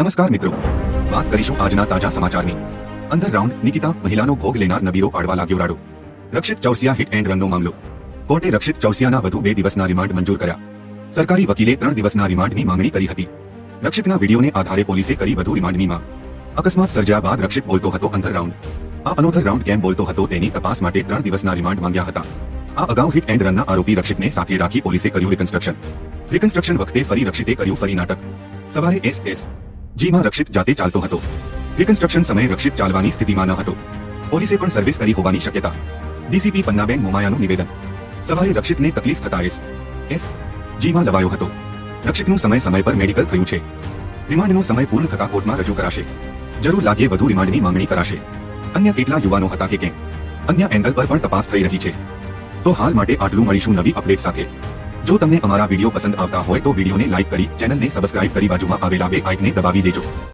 નમસ્કાર મિત્રો, વાત કરીશું આજના તાજા સમાચારની। અંડરગ્રાઉન્ડ નિકિતા મહિલાનો ભોગ લેનાર નબીરો પાડવા લાગ્યો રાડો। રક્ષિત ચૌરસિયા હિટ એન્ડ રનનો મામલો। કોર્ટે રક્ષિત ચૌરસિયાના વધુ 2 દિવસના રિમાન્ડ મંજૂર કર્યા। સરકારી વકીલે 3 દિવસના રિમાન્ડની માંગણી કરી હતી। રક્ષિતના વિડીયોને આધારે પોલીસે કરી વધુ રિમાન્ડની માંગ। અકસ્માત સર્જ્યા બાદ રક્ષિત બોલતો હતો અંડરગ્રાઉન્ડ। આ અનોધર રાઉન્ડ કેમ બોલતો હતો તેની તપાસ માટે 3 દિવસના રિમાન્ડ માંગ્યા હતા। આ અગાઉ હિટ એન્ડ રનના આરોપી રક્ષિતને સાથે રાખી પોલીસે કર્યું રિકન્સ્ટ્રક્શન વખતે ફરી રક્ષિતે કર્યું ફરી નાટક। સવારે એસએસજીમાં રક્ષિત જાતે ચાલતો હતો। રિકન્સ્ટ્રક્શન સમયે રક્ષિત ચાલવાની સ્થિતિમાં ન હતો। પોલીસે પણ સર્વિસ કરી હોવાની શક્યતા। ડીસીપી પન્નાબેન મોમાયાનું નિવેદન। સવારે રક્ષિતને તકલીફ થતા એસએસજીમાં લવાયો હતો। રક્ષિતનું સમય પર મેડિકલ થયું છે। રિમાન્ડનો સમય પૂર્ણ થતા કોર્ટમાં રજૂ કરાશે। જરૂર લાગે વધુ રિમાન્ડની માંગણી કરાશે। અન્ય કેટલા યુવાનો હતા કે કેમ, અન્ય એંગલ પર પણ તપાસ થઈ રહી છે। તો હાલ માટે આટલું, મળીશું નવી અપડેટ સાથે। જો તમને અમારા વિડીયો પસંદ આવતા હોય તો વિડીયોને લાઇક કરી ચેનલને સબસ્ક્રાઇબ કરી બાજુમાં આવેલા બે આઇકને દબાવી દેજો।